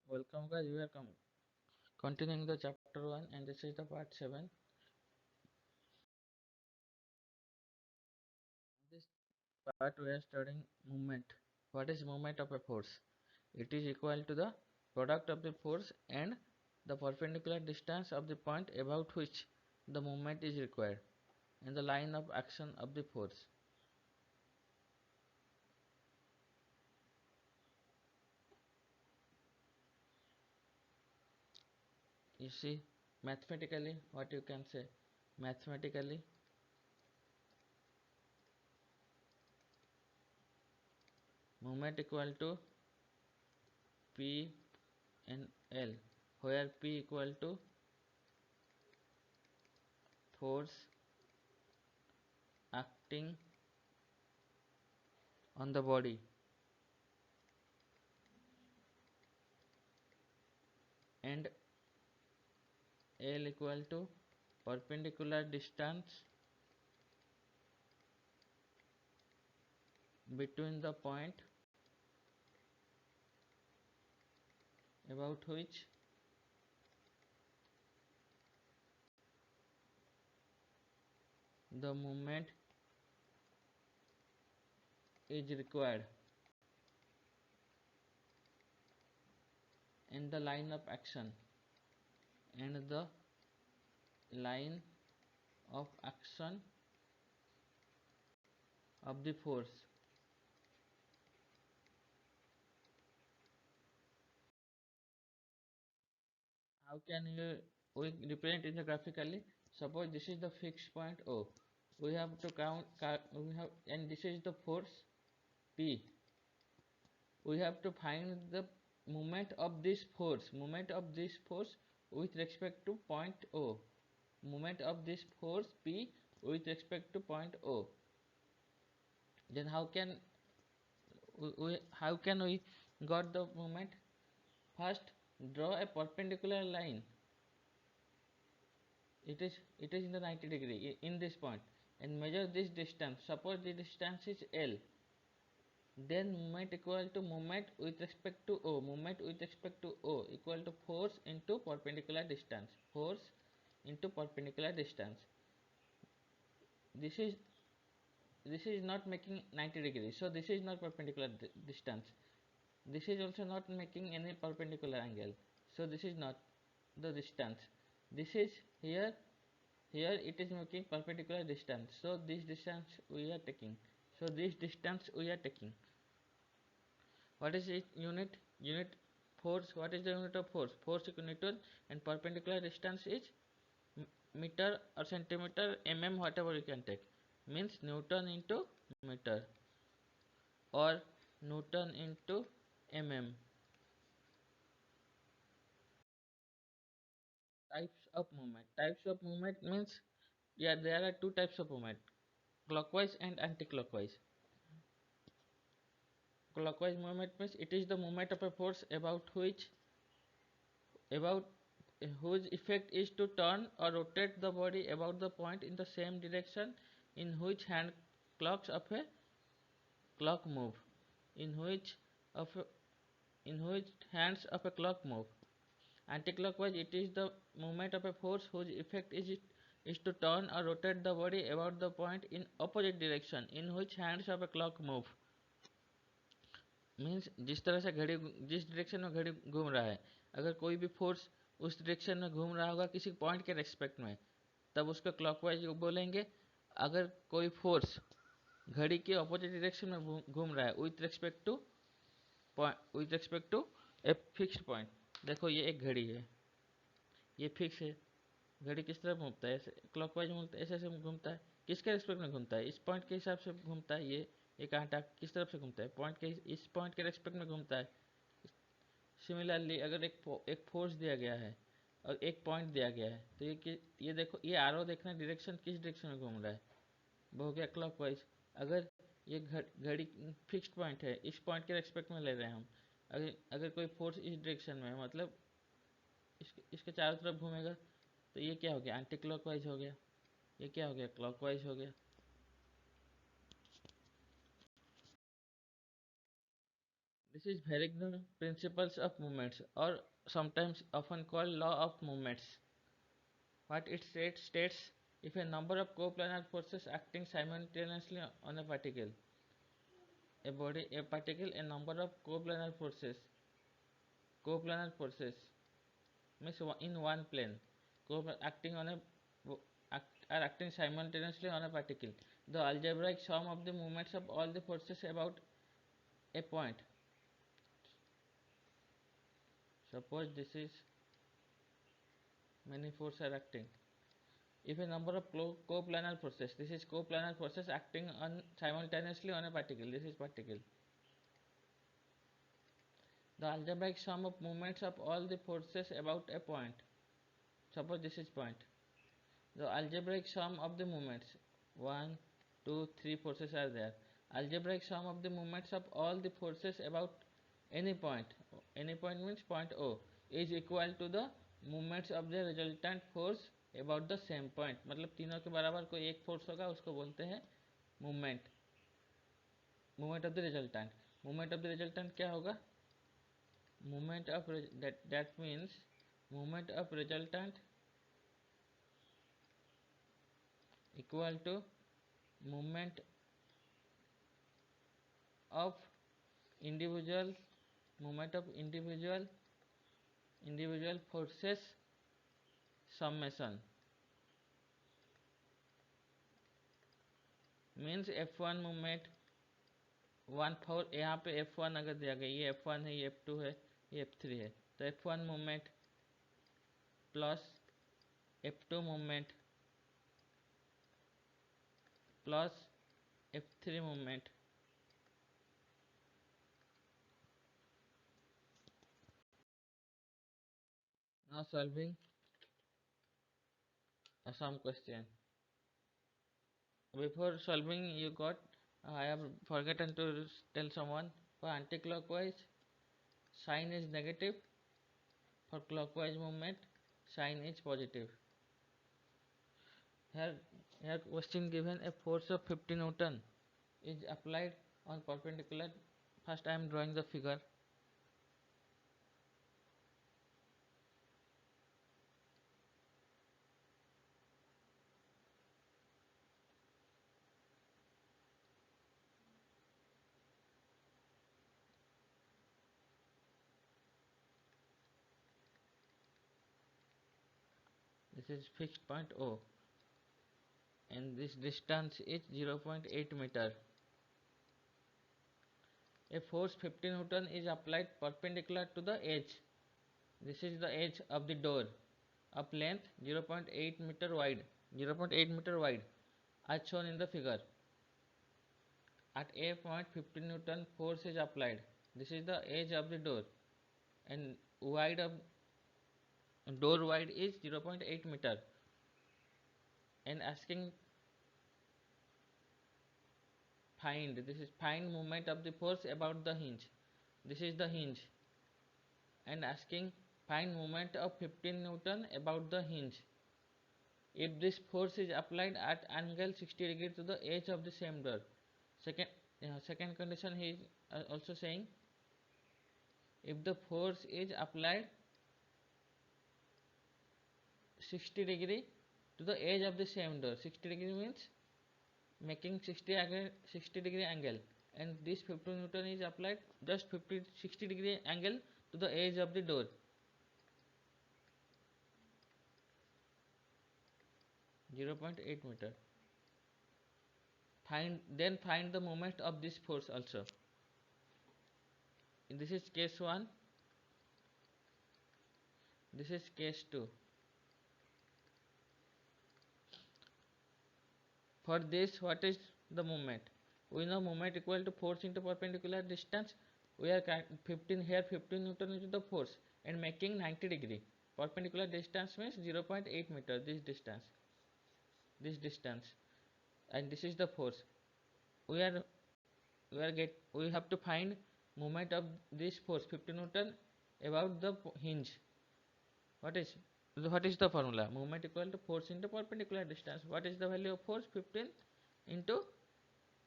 Welcome guys, we are continuing the chapter 1 and this is the part 7. This part we are studying movement. What is movement of a force? It is equal to the product of the force and the perpendicular distance of the point about which the movement is required and the line of action of the force. You see, mathematically what you can say? Mathematically, movement equal to P and L, where P equal to force acting on the body and L equal to perpendicular distance between the point about which the movement is required and the line of action and the line of action of the force. How can we represent it graphically? Suppose this is the fixed point O. We have to and this is the force P. We have to find the movement of this force with respect to point O, moment of this force P with respect to point O. Then how can we got the moment? First, draw a perpendicular line. It is in the 90 degree in this point and measure this distance. Suppose the distance is L. Then moment equal to moment with respect to O. Moment with respect to O equal to force into perpendicular distance. Force into perpendicular distance. This is not making 90 degrees, so this is not perpendicular distance. This is also not making any perpendicular angle, so this is not the distance. This is here it is making perpendicular distance, so this distance we are taking. What is its unit? Force. What is the unit of force? Force is Newton and perpendicular distance is meter or centimeter, mm, whatever you can take. Means Newton into meter or Newton into mm. Types of movement means, yeah, there are two types of movement, clockwise and anti-clockwise. Clockwise movement means it is the movement of a force about whose effect is to turn or rotate the body about the point in the same direction in which hand clocks of a clock move. In which of a, in which hands of a clock move. Anticlockwise, it is the movement of a force whose effect is to turn or rotate the body about the point in opposite direction in which hands of a clock move. Means जिस तरह से घड़ी जिस direction में घड़ी घूम रहा है, अगर कोई भी फोर्स उस डायरेक्शन में घूम रहा होगा किसी पॉइंट के रेस्पेक्ट में, तब उसको क्लॉकवाइज बोलेंगे. अगर कोई फोर्स घड़ी के ऑपोजिट डायरेक्शन में घूम रहा है with respect to a fixed point. देखो ये एक घड़ी है, ये फिक्स है. घड़ी किस तरह घूमता है? ऐसे क्लॉकवाइज घूमता है, ऐसे ऐसे घूमता है. किसके रेस्पेक्ट में घूमता है? इस पॉइंट के हिसाब से घूमता है. ये कांटा किस तरफ से घूमता है? पॉइंट के इस पॉइंट के रेस्पेक्ट में घूमता है. सिमिलरली अगर एक फोर्स दिया गया है और एक पॉइंट दिया गया है, तो ये देखो, ये आरो देखना डायरेक्शन किस डायरेक्शन में घूम रहा है, वो हो गया क्लॉकवाइज. अगर ये घड़ी फिक्स्ड पॉइंट है, इस पॉइंट के रेस्पेक्ट में ले रहे हैं हम. अगर कोई फोर्स इस डायरेक्शन में है, मतलब इसके चारों तरफ घूमेगा, तो ये क्या हो गया? एंटी क्लॉकवाइज हो गया. ये क्या हो गया? क्लॉकवाइज हो गया. This is Verignon principles of movements, or sometimes often called law of movements. What it states, if a number of coplanar forces acting simultaneously on a particle, a particle, a number of coplanar forces means in one plane, acting on a are acting simultaneously on a particle. The algebraic sum of the moments of all the forces about a point. Suppose this is many forces are acting. If a number of coplanar forces, this is coplanar forces acting on simultaneously on a particle. This is particle. The algebraic sum of moments of all the forces about a point. Suppose this is point. The algebraic sum of the moments, 1, 2, 3 forces are there. Algebraic sum of the moments of all the forces about any point means point O, is equal to the moments of the resultant force about the same point. मतलब तीनों के बराबर कोई एक force होगा, उसको बोलते हैं movement of the resultant. Movement of the resultant क्या होगा? Movement of that means movement of resultant equal to movement of individual individual forces summation. Means F1 movement 1/4. यहाँ पे F1 अगर दिया गया, ये F1 है, ये F2 है, ये F3 है, तो F1 movement plus F2 movement plus F3 movement now solving some question. Before solving, you got I have forgotten to tell someone, for anti-clockwise sign is negative, for clockwise movement sign is positive. Here question given, a force of 50 Newton is applied on perpendicular. First I am drawing the figure. This is fixed point O, and this distance is 0.8 meter. A force 50 Newton is applied perpendicular to the edge. This is the edge of the door of length 0.8 meter wide, as shown in the figure. At a point 50 Newton force is applied. This is the edge of the door, and wide of door wide is 0.8 meter, and asking find movement of the force about the hinge. This is the hinge, and asking find movement of 15 Newton about the hinge. If this force is applied at angle 60 degree to the edge of the same door. Second condition he is also saying, if the force is applied 60 degree to the edge of the same door. 60 degree means making 60 degree angle, and this 50 Newton is applied just 60 degree angle to the edge of the door. .8 meter. Find the moment of this force also. This is case 1. This is case 2. For this, what is the moment? We know moment equal to force into perpendicular distance. We are 15 here, 15 Newton is the force, and making 90 degree. Perpendicular distance means 0.8 meter. This distance, and this is the force. We have to find moment of this force 50 Newton about the hinge. What is the formula? Moment equal to force into perpendicular distance. What is the value of force? 15 into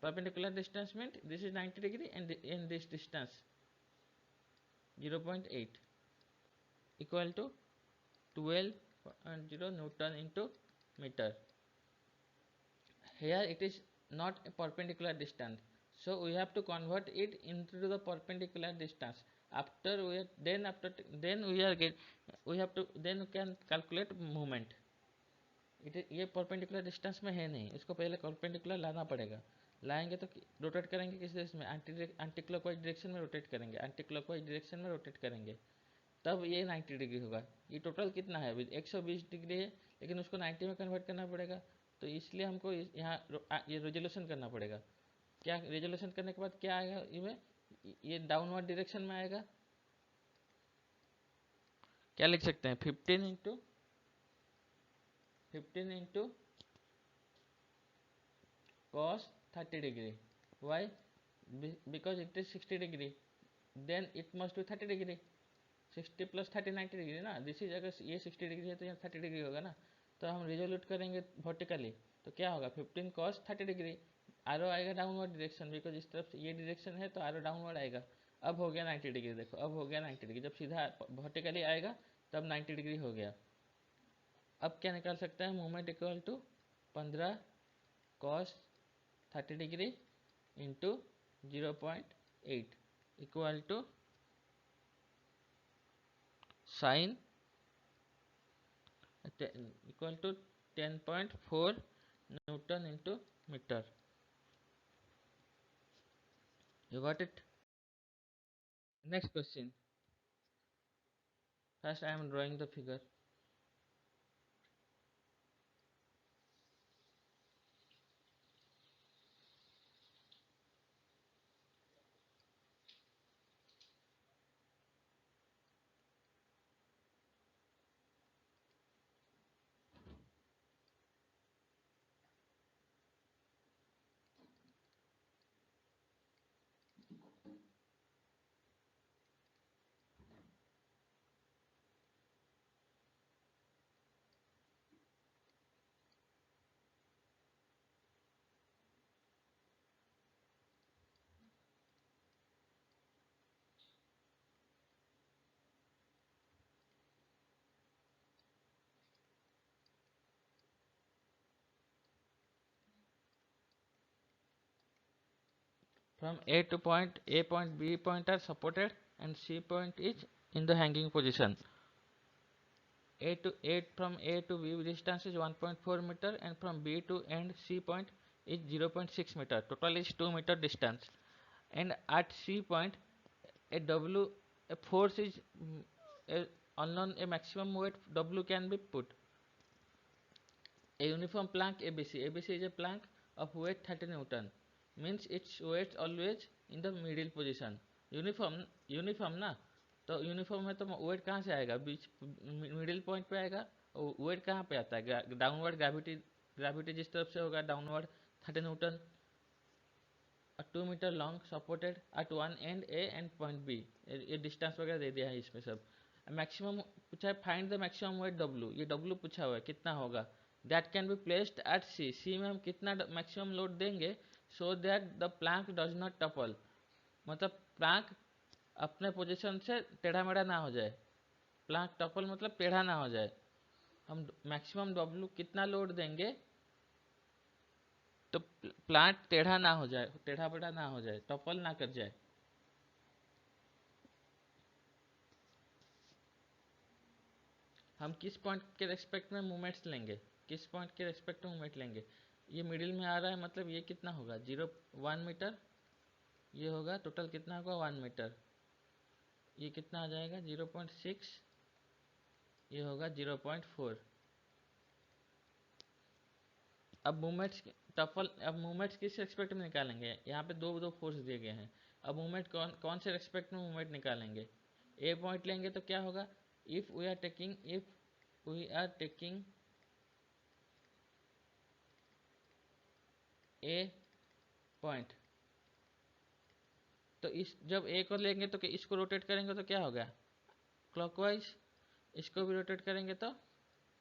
perpendicular distance meant this is 90 degree, and in this distance 0.8 equal to 12.0 Newton into meter. Here it is not a perpendicular distance, so we have to convert it into the perpendicular distance. After we then we are get we have to then we can calculate movement. ये perpendicular distance में है नहीं, इसको पहले perpendicular लाना पड़ेगा। लाएंगे तो रोटेट करेंगे किस दिशा में, एंटी क्लॉकवाइज डायरेक्शन में रोटेट करेंगे, एंटी क्लॉकवाइज डायरेक्शन में रोटेट करेंगे, तब ये 90 डिग्री होगा। ये टोटल कितना है, अभी 120 डिग्री है, लेकिन उसको 90 में कन्वर्ट करना पड़ेगा, तो इसलिए हमको यहाँ ये रेजोल्यूशन करना पड़ेगा। क्या रेजोल्यूशन करने के बाद क्या आएगा, ये डाउनवर्ड डायरेक्शन में आएगा। क्या लिख सकते हैं, 15 into cos 30 degree. Why? Because it is 60 degree, then it must be 30 degree. 60 plus 30 90 degree ना, दिस इज, अगर ये 60 डिग्री है तो यहाँ 30 डिग्री होगा ना, तो हम रिजोल्यूट करेंगे वर्टिकली, तो क्या होगा 15 cos 30 डिग्री। आरो आएगा डाउनवर्ड डायरेक्शन, बिकॉज इस तरफ ये डायरेक्शन है तो आरो डाउनवर्ड आएगा। अब हो गया 90 डिग्री, देखो अब हो गया 90 डिग्री, जब सीधा वर्टिकली आएगा तब 90 डिग्री हो गया। अब क्या निकाल सकते हैं, movement equal to 15 cos 30 degree into 0.8 equal to sine equal to 10.4 newton into metre. You got it? Next question. First I am drawing the figure. From A to point, A point, B point are supported and C point is in the hanging position. From A to B distance is 1.4 meter, and from B to end C point is 0.6 meter. Total is 2 meter distance. And at C point, a force is unknown, a maximum weight W can be put. A uniform plank ABC. ABC is a plank of weight 30 Newton. Means its weight always in the middle position. Uniform ना, तो uniform है तो wait कहाँ से आएगा, बीच middle point पे आएगा। और वेट कहाँ पे आता है, डाउनवर्ड ग्रेविटी जिस तरफ से होगा downward 30 newton. 2 metre long supported at one end A and point B. ये डिस्टेंस वगैरह दे दिया है इसमें सब। मैक्सिमम पूछा है, find the maximum weight W, ये डब्ल्यू पूछा हुआ है कितना होगा। That can be placed at C, C में हम कितना मैक्सिमम लोड देंगे so that the plank does not topple, मतलब प्लैंक अपने पोजीशन से टेढ़ा मेढ़ा ना हो जाए। प्लैंक टपल मतलब टेढ़ा ना हो जाए। हम मैक्सिमम डब्ल्यू कितना लोड देंगे तो प्लांट टेढ़ा ना हो जाए, टेढ़ा बेढ़ा ना हो जाए, टपल ना कर जाए। हम किस पॉइंट के रेस्पेक्ट में मूवमेंट्स लेंगे, किस पॉइंट के रेस्पेक्ट में मूवमेंट लेंगे। ये मिडिल में आ रहा है, मतलब ये कितना होगा 1 मीटर, ये होगा टोटल कितना होगा 1 मीटर, ये कितना आ जाएगा 0.6, ये होगा 0.4। अब मूवमेंट्स किस रेस्पेक्ट में निकालेंगे, यहाँ पे दो फोर्स दिए गए हैं। अब मूवमेंट कौन से रेस्पेक्ट में मूवमेंट निकालेंगे। ए पॉइंट लेंगे तो क्या होगा, if we are taking a point, तो इस जब ए को लेंगे तो इसको रोटेट करेंगे तो क्या होगा क्लॉकवाइज, इसको भी रोटेट करेंगे तो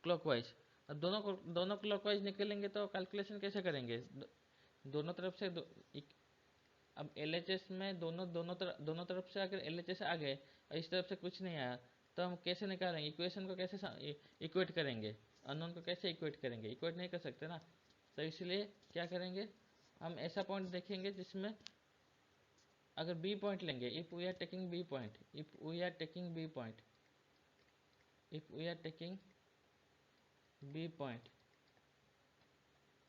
क्लॉकवाइज। अब दोनों क्लॉकवाइज निकलेंगे तो कैलकुलेशन कैसे करेंगे, दोनों तरफ से अब LHS में दोनों तरफ से अगर LHS आ गए और इस तरफ से कुछ नहीं आया, तो हम कैसे निकालेंगे इक्वेशन को, कैसे इक्वेट करेंगे, अननोन को कैसे इक्वेट करेंगे, इक्वेट नहीं कर सकते ना। तो इसलिए क्या करेंगे, हम ऐसा पॉइंट देखेंगे जिसमें अगर बी पॉइंट लेंगे, if we are taking B point, if we are taking B point, if we are taking B point,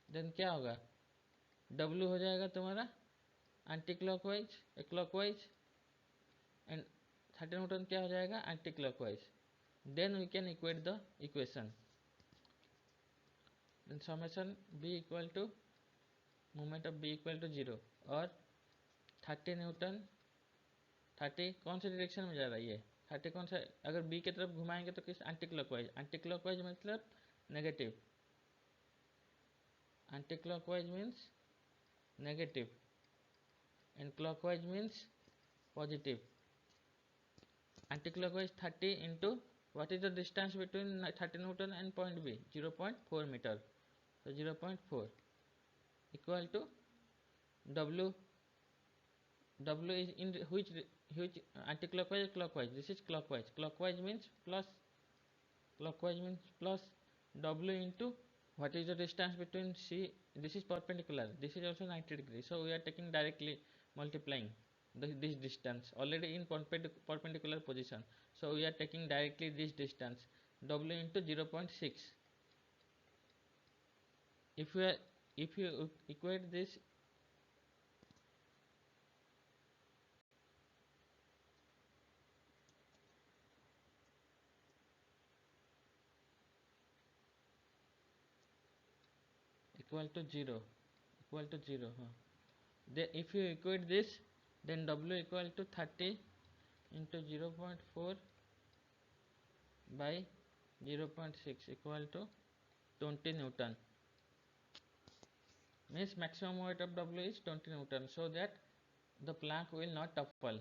then क्या होगा, W हो जाएगा तुम्हारा anticlockwise, clockwise, and 30 newton क्या हो जाएगा, anticlockwise. Then we can equate the equation, summation B equal to moment of B equal to 0, और 30 Newton, 30 कौन से डायरेक्शन में जा रहा है ये, 30 कौन सा, अगर B की तरफ घुमाएंगे तो किस, एंटी क्लॉकवाइज, एंटी क्लॉकवाइज मतलब negative, anti clockwise means negative, and clockwise means positive. Anti clockwise 30 into what is the distance between 30 Newton and point B, 0.4 meter, so 0.4 equal to W, W is in which anti-clockwise or clockwise, this is clockwise, clockwise means plus, clockwise means plus, W into what is the distance between C, this is perpendicular, this is also 90 degrees, so we are taking directly multiplying this distance already in perpendicular position, so we are taking directly this distance, W into 0.6. If you are, if you equate this equal to 0, equal to 0, then if you equate this, then W equal to 30 into 0.4 by 0.6 equal to 20 Newton, means maximum weight of W is 20 Newton, so that the plank will not topple.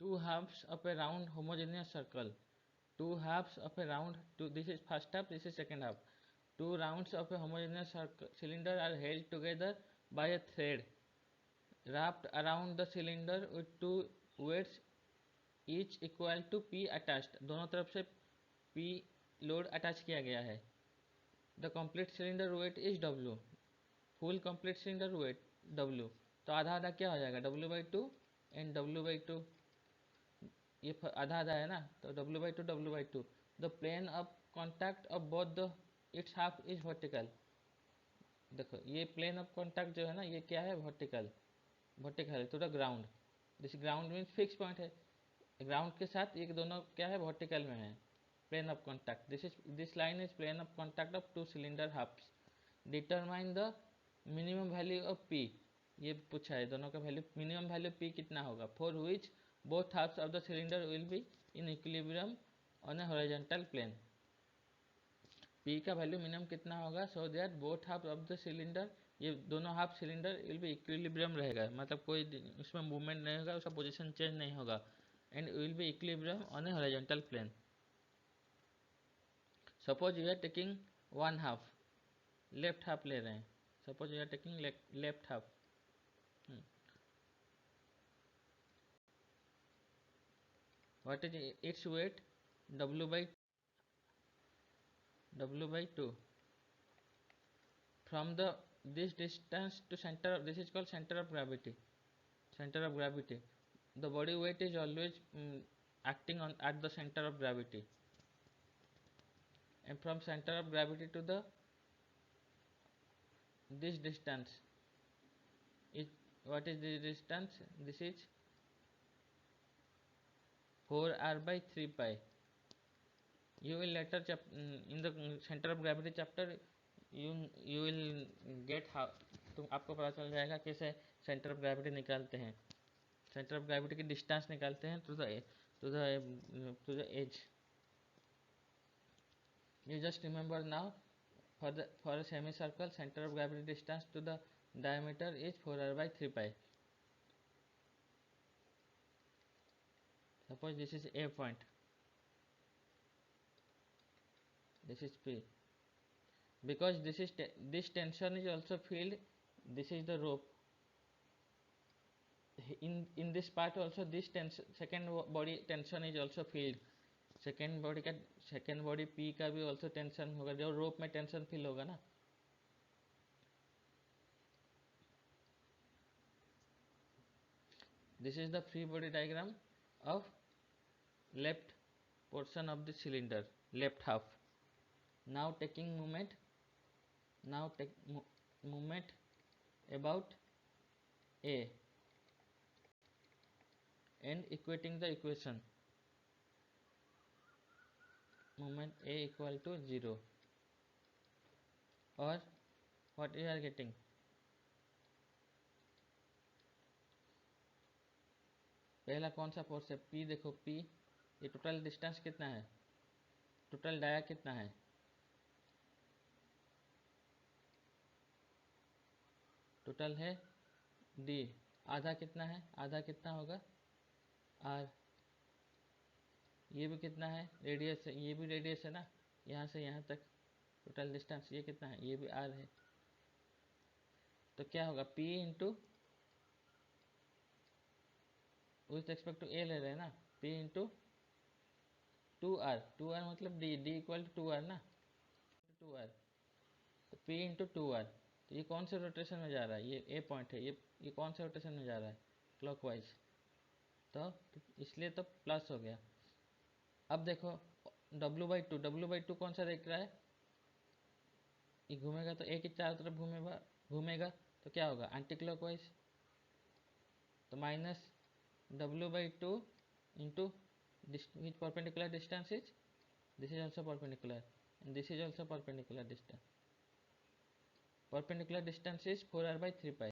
Two halves of a round homogeneous circle, two halves of a round, this is first half, this is second half, two rounds of a homogeneous cylinder are held together by a thread wrapped around the cylinder with two weights each equal to P attached, दोनों तरफ से P load attach किया गया है। The complete cylinder weight is W, full complete cylinder weight W, तो आधा आधा क्या हो जाएगा, W/2 एंड W/2, ये आधा आधा है ना, तो W/2 the plane of contact of both the its half is vertical, देखो ये प्लेन ऑफ कॉन्टैक्ट जो है ना, ये क्या है, वर्टिकल, वर्टिकल है to the ground, this ground means fix point है, ग्राउंड के साथ ये दोनों क्या है, वर्टिकल में है, plane of contact, this line is plane of contact of two cylinder halfs, determine the minimum value of P, ये पूछा है दोनों का वैल्यू, मिनिमम वैल्यू P कितना होगा, for which both halfs of the cylinder will be in equilibrium on a horizontal plane, P का value minimum कितना होगा, so that both half of the cylinder, ये दोनों half cylinder will be equilibrium रहेगा, मतलब कोई उसमें मूवमेंट नहीं होगा, उसका पोजीशन चेंज नहीं होगा, and will be equilibrium on a horizontal plane. Suppose you are taking one half, left half ले रहे हैं, suppose you are taking left half, what is its weight, W/2 from the this distance to center of, this is called center of gravity, center of gravity, the body weight is always acting on at the center of gravity, and from center of gravity to the this distance is, what is this distance, this is 4r/3 pi, you will later in the center of gravity chapter you will get how, तुम आपको पता चल जाएगा कैसे centre of gravity निकालते हैं, centre of gravity की distance निकालते हैं to the edge. You just remember now, for a semicircle, center of gravity distance to the diameter is 4r by 3 pi. Suppose this is A point, this is P. Because this tension is also field, this is the rope. In this part also this tension, second body tension is also field. Second body P का भी also tension होगा, जो रोप में tension feel होगा ना. This is the free body diagram of left portion of the cylinder, left half. Now taking movement, movement about A and equating the equation. Moment A equal to 0, or what we are getting, पहला कौन सा force है, P. देखो P, ये total distance कितना है, total dia कितना है, टोटल है D. आधा कितना है, आधा कितना होगा R. ये भी कितना है, रेडियस है, ये भी रेडियस है ना, यहाँ से यहाँ तक टोटल डिस्टेंस, ये कितना है, ये भी R है. तो क्या होगा, P into with respect to A ले रहे हैं ना, P इंटू 2R. 2R मतलब D इक्वल टू 2R ना, 2R. तो P इंटू 2R. तो ये कौन से रोटेशन में जा रहा है, ये A पॉइंट है, ये कौन से रोटेशन में जा रहा है, क्लॉकवाइज. तो इसलिए तो प्लस हो गया. अब देखो W/2 कौन सा देख रहा है, ये घूमेगा तो A के चारों तरफ घूमेगा तो क्या होगा, एंटी क्लॉकवाइज. तो minus W/2 into which perpendicular distance is, this is also perpendicular and this is also perpendicular distance. Perpendicular distance is 4r by 3 pi.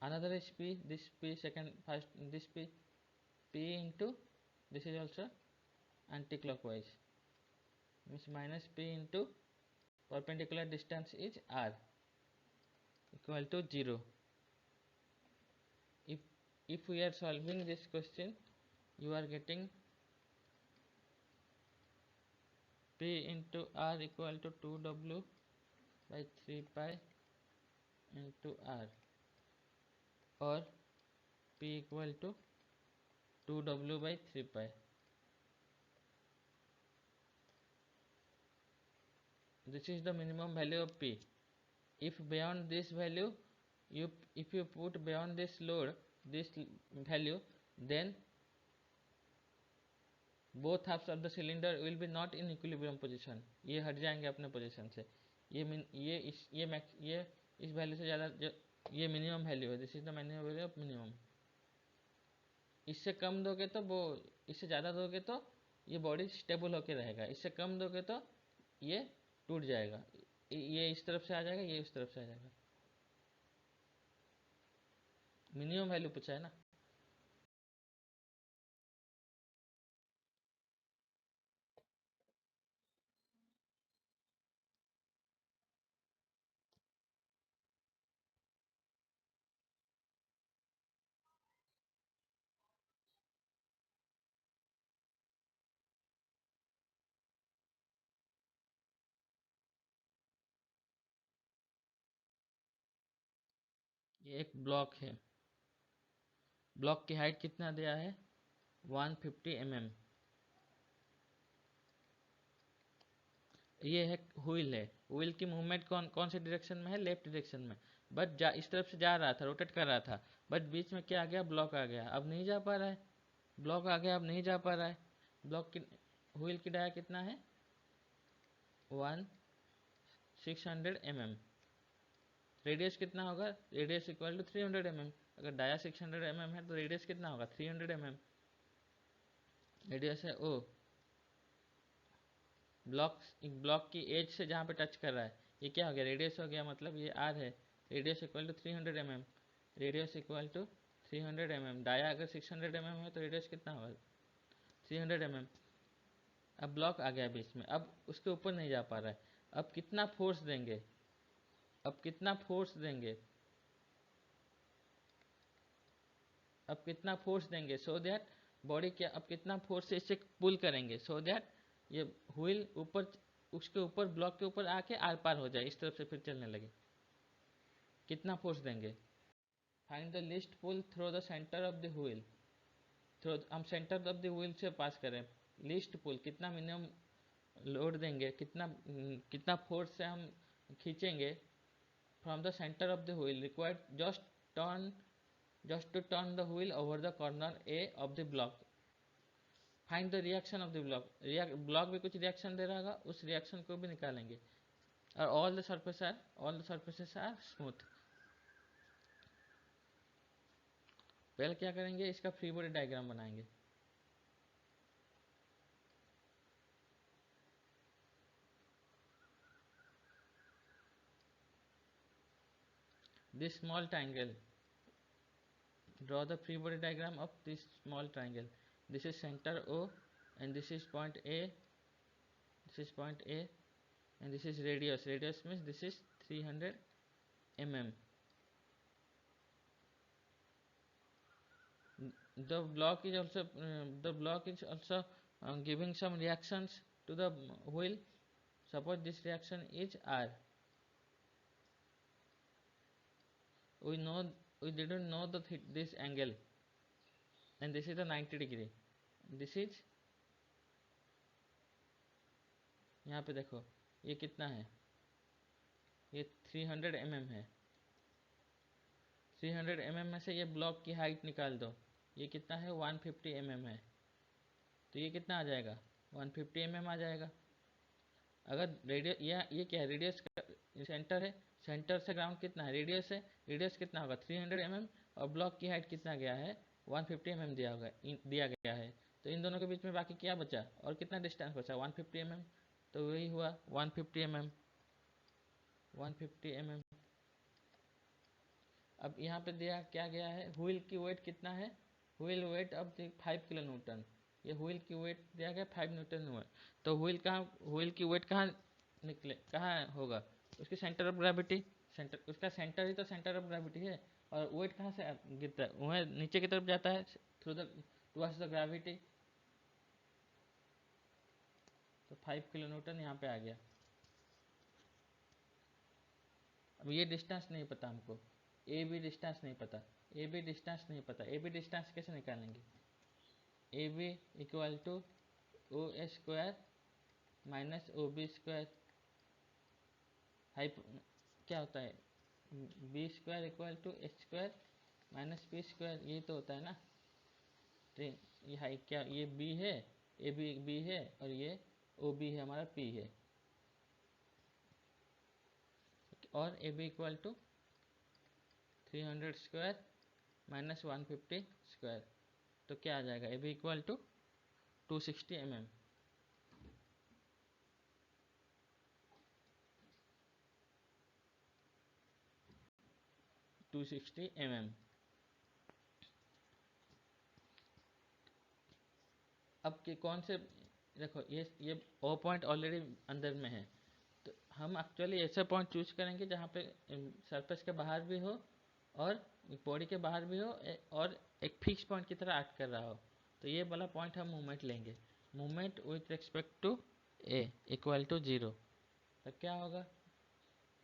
Another is P, this P second, first this P into this is also anti-clockwise, means minus P into perpendicular distance is R equal to 0. If we are solving this question, you are getting P into R equal to 2W by 3 pi into R, or P equal to 2W by 3 pi. This is the minimum value of P. If beyond this value, if you put beyond this load this value, then both halves of the cylinder will be not in equilibrium position. ये हट जाएंगे अपने position से. ये इस value से ज़्यादा, ये मिनिमम वैल्यू है, this is the minimum value of minimum. इससे कम दोगे तो वो, इससे ज़्यादा दोगे तो ये बॉडी स्टेबल होके रहेगा, इससे कम दोगे तो ये टूट जाएगा, ये इस तरफ से आ जाएगा, ये उस तरफ से आ जाएगा. मिनिमम वैल्यू पूछा है ना. ये एक ब्लॉक है, ब्लॉक की हाइट कितना दिया है, 150 mm. ये है व्हील है, व्हील की मूवमेंट कौन से डायरेक्शन में है, लेफ्ट डायरेक्शन में. बट इस तरफ से जा रहा था, रोटेट कर रहा था, बट बीच में क्या आ गया, ब्लॉक आ गया, अब नहीं जा पा रहा है. ब्लॉक आ गया, अब नहीं जा पा रहा है. ब्लॉक की व्हील की डाया कितना है, 600 mm. रेडियस कितना होगा, रेडियस इक्वल टू 300 mm. अगर डाया 600 mm है तो रेडियस कितना होगा, 300 mm. रेडियस है O. ब्लॉक की एज से जहाँ पे टच कर रहा है, ये क्या हो गया, रेडियस हो गया, मतलब ये R है. Radius equal to 300 mm. Radius equal to 300 mm। Dia अगर 600 mm है तो रेडियस कितना होगा? 300 mm। अब ब्लॉक आ गया बीच में, अब उसके ऊपर नहीं जा पा रहा है। अब कितना फोर्स देंगे? अब कितना फोर्स देंगे? अब कितना फोर्स देंगे सो दैट बॉडी क्या, अब कितना फोर्स से इसे पुल करेंगे सो दैट ये व्हील ऊपर, उसके ऊपर, ब्लॉक के ऊपर आके आर पार हो जाए, इस तरफ से फिर चलने लगे। कितना फोर्स देंगे? Find the least pull through the centre of the wheel. Through, हम सेंटर ऑफ द व्हील से पास करें। लीस्ट पुल कितना मिनिमम लोड देंगे, कितना फोर्स से हम खींचेंगे from the centre of the wheel required just to turn the wheel over the corner A of the block। Find the reaction of the block. Block भी कुछ reaction दे रहा होगा, उस रिएक्शन को भी निकालेंगे। और all the surfaces are smooth. पहले क्या करेंगे, इसका फ्री बॉडी डायग्राम बनाएंगे। This small triangle, draw the free body diagram of this small triangle। this is center O and this is point A, and this is radius means this is 300 mm। the block is also giving some reactions to the wheel। suppose this reaction is R। we didn't know this angle, and this is the 90 degree। this is, यहाँ पे देखो ये कितना है, ये 300 mm है। 300 mm में से ये ब्लॉक की हाइट निकाल दो, ये कितना है, 150 mm है। तो ये कितना आ जाएगा, 150 mm आ जाएगा। अगर रेडियस, ये क्या है, रेडियस का सेंटर है, सेंटर से ग्राउंड कितना है, रेडियस है, रेडियस कितना होगा 300 mm, और ब्लॉक की हाइट कितना गया है 150 mm दिया गया है। तो इन दोनों के बीच में बाकी क्या बचा, और कितना डिस्टेंस बचा 150 mm। तो वही हुआ 150 mm। 150 mm। अब यहाँ पे दिया क्या गया है, व्हील की वेट कितना है, व्हील वेट अब 5 किलो न्यूटन। ये व्हील की वेट दिया गया 5 न्यूटन हुआ। तो व्हील की वेट कहाँ निकले, कहाँ होगा, उसकी सेंटर ऑफ ग्रेविटी, उसका सेंटर ही तो सेंटर ऑफ ग्रेविटी है। और वेट कहाँ से गिरता है, वह नीचे की तरफ जाता है टुवर्ड्स द ग्रेविटी। तो 5 किलो न्यूटन यहाँ पे आ गया। अब ये डिस्टेंस नहीं पता हमको, ए बी डिस्टेंस नहीं पता, ए बी डिस्टेंस कैसे निकालेंगे, A B equal to O A square minus O B square. क्या होता है, B square equal to H square minus P square, ये तो होता है ना। तो ये क्या, ये बी है, ए बी है, और ये ओ बी है, हमारा पी है। और A B equal to 300 square minus 150 square. तो क्या आ जाएगा, A B equal to 260 mm। 260 mm। अब के कौन से, देखो ये ओ पॉइंट ऑलरेडी अंदर में है, तो हम एक्चुअली ऐसा पॉइंट चूज करेंगे जहाँ पे सरफेस के बाहर भी हो और बॉडी के बाहर भी हो, और एक फिक्स पॉइंट की तरह एक्ट कर रहा हो। तो ये वाला पॉइंट हम मूवमेंट लेंगे, movement with respect to A equal to 0। तो क्या होगा,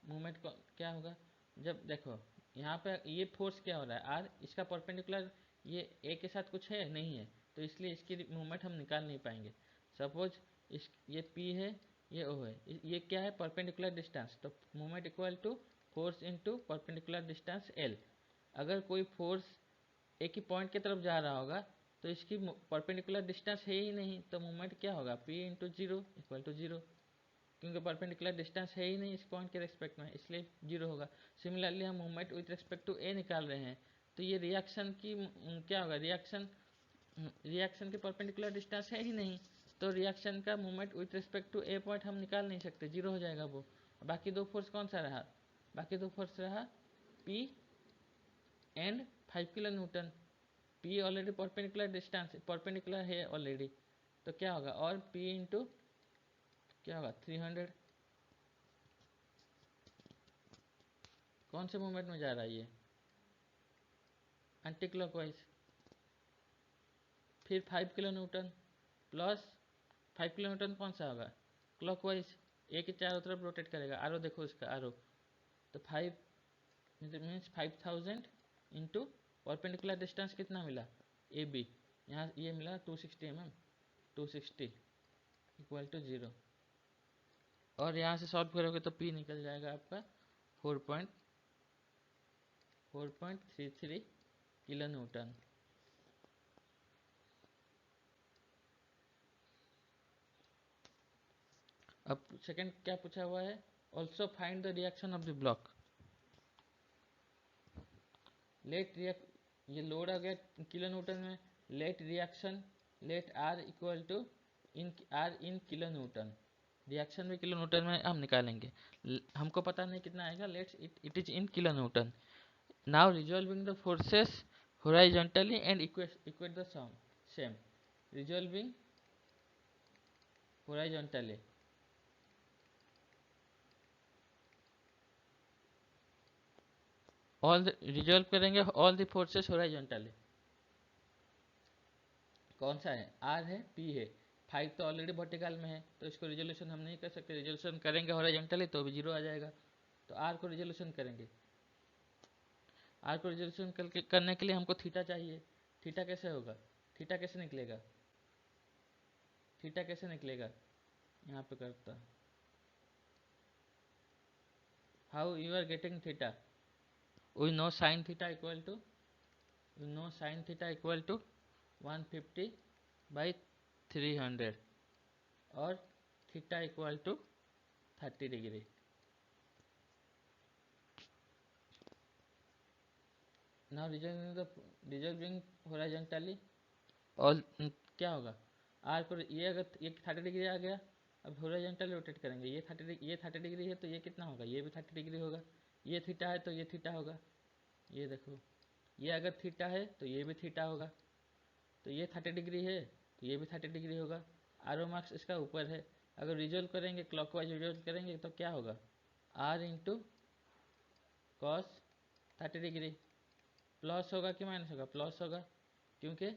मूवमेंट को क्या होगा, जब देखो यहाँ पे ये फोर्स क्या हो रहा है आर, इसका परपेंडिकुलर ये ए के साथ कुछ है नहीं है, तो इसलिए इसकी मूवमेंट हम निकाल नहीं पाएंगे। सपोज इस ये पी है, ये ओ है, ये क्या है परपेंडिकुलर डिस्टेंस, तो movement equal to force into perpendicular distance L. अगर कोई फोर्स एक ही पॉइंट की तरफ जा रहा होगा तो इसकी परपेंडिकुलर डिस्टेंस है ही नहीं, तो मूवमेंट क्या होगा, P into zero equal to 0, क्योंकि परपेंडिकुलर डिस्टेंस है ही नहीं इस पॉइंट के रेस्पेक्ट में, इसलिए 0 होगा। सिमिलरली हम मूवमेंट विथ रेस्पेक्ट टू ए निकाल रहे हैं, तो ये रिएक्शन की क्या होगा, रिएक्शन की परपेंडिकुलर डिस्टेंस है ही नहीं, तो रिएक्शन का movement with respect to A point हम निकाल नहीं सकते, 0 हो जाएगा वो। बाकी दो फोर्स कौन सा रहा, बाकी दो फोर्स रहा P and 5 kilo Newton, P already perpendicular distance perpendicular है ऑलरेडी, तो क्या होगा और P इंटू क्या होगा 300। कौन से मूवमेंट में जा रहा है ये, एंटी क्लॉकवाइज। फिर 5 kilo Newton plus 5 kilo Newton कौन सा होगा, क्लॉकवाइज, एक ही चारों तरफ रोटेट करेगा। आरो देखो इसका आरो, तो 5 मीन्स 5000 इंटू परपेंडिकुलर डिस्टेंस कितना मिला ए बी, यहाँ ये मिला 260 mm, 260 इक्वल टू 0। और यहाँ से सॉल्व करोगे तो P निकल जाएगा आपका 4.33 किलो न्यूटन। अब सेकंड क्या पूछा हुआ है, also find the reaction of the block. Let react, ये लोड आ गया किलो न्यूटन में, let reaction, let R equal to in kilo newton, reaction भी किलो न्यूटन में हम निकालेंगे। हमको पता नहीं कितना आएगा, let's it is in kilo newton. Now resolving the forces horizontally and equate the same, resolving horizontally, all resolve करेंगे ऑल द फोर्सेस हॉरिजॉन्टली। कौन सा है, आर है, पी है, 5 तो ऑलरेडी वर्टिकल में है, तो इसको रिजोल्यूशन हम नहीं कर सकते, रिजोल्यूशन करेंगे हॉरिजॉन्टली तो भी 0 आ जाएगा। तो आर को रिजोल्यूशन करेंगे, आर को रिजोल्यूशन करने के लिए हमको थीटा चाहिए। थीटा कैसे होगा, थीटा कैसे निकलेगा, थीटा कैसे निकलेगा, यहाँ पे करता, how you are getting theta, we know sin theta equal to, we know sin theta equal to 150 by 300 और theta equal to 30 degree. Now resolving horizontally, और क्या होगा, आर को ये अगर ये 30 डिग्री आ गया, अब हॉरिजॉन्टली रोटेट करेंगे, ये 30 डिग्री है तो ये कितना होगा, ये भी 30 डिग्री होगा, ये थीटा है तो ये थीटा होगा, ये देखो ये अगर थीटा है तो ये भी थीटा होगा, तो ये 30 डिग्री है तो ये भी 30 डिग्री होगा। आरो मार्क्स इसका ऊपर है, अगर रिजोल्व करेंगे क्लॉकवाइज रिजोल्व करेंगे तो क्या होगा, R into cos 30 degree, plus होगा कि माइनस होगा, प्लस होगा, क्योंकि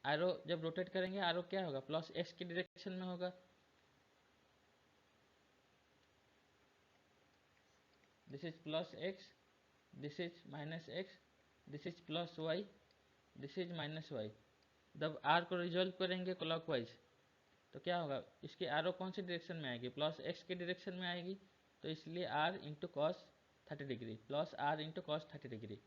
आरो जब रोटेट करेंगे आरो क्या होगा, प्लस एक्स की डायरेक्शन में होगा। This is plus X, this is minus X, this is plus Y, this is minus Y. जब आर को रिजोल्व करेंगे क्लॉकवाइज तो क्या होगा, इसकी आरो कौन सी डायरेक्शन में आएगी, प्लस एक्स की डायरेक्शन में आएगी, तो इसलिए R into cos 30 degree plus R into cos 30 degree.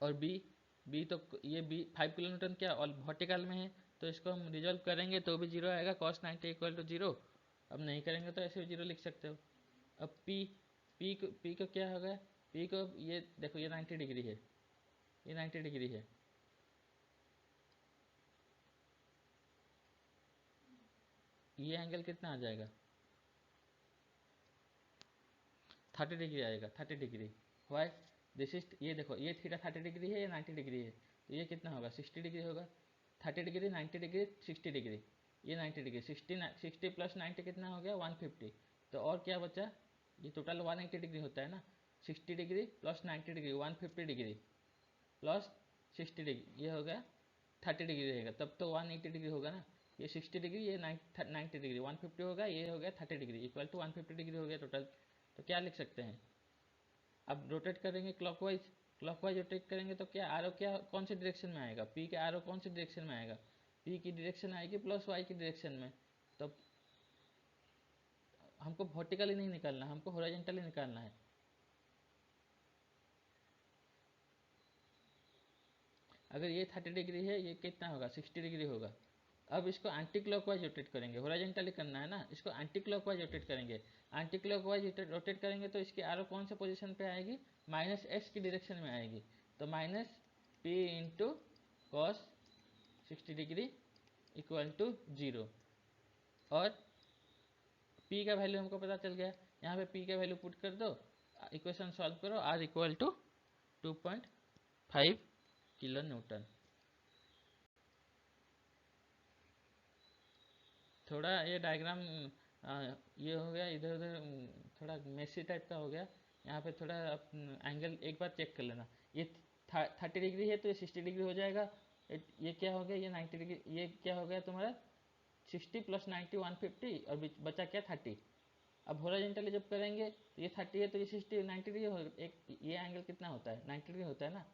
और बी तो ये बी 5 किलो न्यूटन क्या और वर्टिकल में है, तो इसको हम रिजॉल्व करेंगे तो भी 0 आएगा, कॉस 90 इक्वल टू 0। अब नहीं करेंगे तो ऐसे भी 0 लिख सकते हो। अब पी को क्या होगा, पी को ये देखो ये 90 डिग्री है, ये 90 डिग्री है, ये एंगल कितना आ जाएगा 30 डिग्री आएगा, 30 डिग्री। वाई, दिस इज ये देखो ये थीटा 30 डिग्री है, ये 90 डिग्री है, तो ये कितना होगा 60 डिग्री होगा। 30 डिग्री 90 डिग्री 60 डिग्री, ये 90 डिग्री 60 प्लस 90 कितना हो गया 150। तो और क्या बचा, ये टोटल 180 डिग्री होता है ना, 60 degree plus 90 degree 150 degree plus 60 degree, ये हो गया 30 डिग्री रहेगा, तब तो 180 डिग्री होगा ना। ये 60 डिग्री ये 90 डिग्री 150 होगा, ये हो गया 30 डिग्री इक्वल टू 150 डिग्री हो गया टोटल। तो क्या लिख सकते हैं, अब रोटेट करेंगे क्लॉकवाइज, क्लॉकवाइज रोटेट करेंगे तो क्या आरो क्या कौन सी डायरेक्शन में आएगा, पी के आरो कौन सी डायरेक्शन में आएगा, पी की डायरेक्शन आएगी प्लस वाई की डायरेक्शन में। तो हमको वर्टिकली नहीं निकालना, हमको हॉरिजॉन्टली निकालना है। अगर ये 30 डिग्री है, ये कितना होगा 60 डिग्री होगा। अब इसको एंटी क्लॉकवाइज रोटेट करेंगे, हॉरिजॉन्टली करना है ना, इसको एंटी क्लॉकवाइज रोटेट करेंगे। एंटी क्लॉकवाइज रोटेट करेंगे तो इसकी आरो कौन से पोजीशन पे आएगी, माइनस एक्स की डायरेक्शन में आएगी, तो minus P into cos 60 degree equal to 0। और p का वैल्यू हमको पता चल गया, यहाँ पे p का वैल्यू पुट कर दो, इक्वेशन सॉल्व करो, r equal to 2.5 kilo newton. थोड़ा ये डायग्राम ये हो गया इधर उधर, थोड़ा मेसी टाइप का हो गया। यहाँ पे थोड़ा एंगल एक बार चेक कर लेना। ये 30 डिग्री है तो ये 60 डिग्री हो जाएगा। ये क्या हो गया, ये 90 डिग्री, ये क्या हो गया तुम्हारा 60 + 90 150, और बचा क्या 30। अब हॉरिजॉन्टली जब करेंगे तो ये 30 है तो ये 60 90 डिग्री हो, एक ये एंगल कितना होता है 90 डिग्री होता है ना।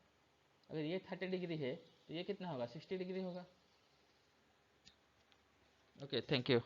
अगर ये 30 डिग्री है तो ये कितना होगा 60 डिग्री होगा। Okay, thank you.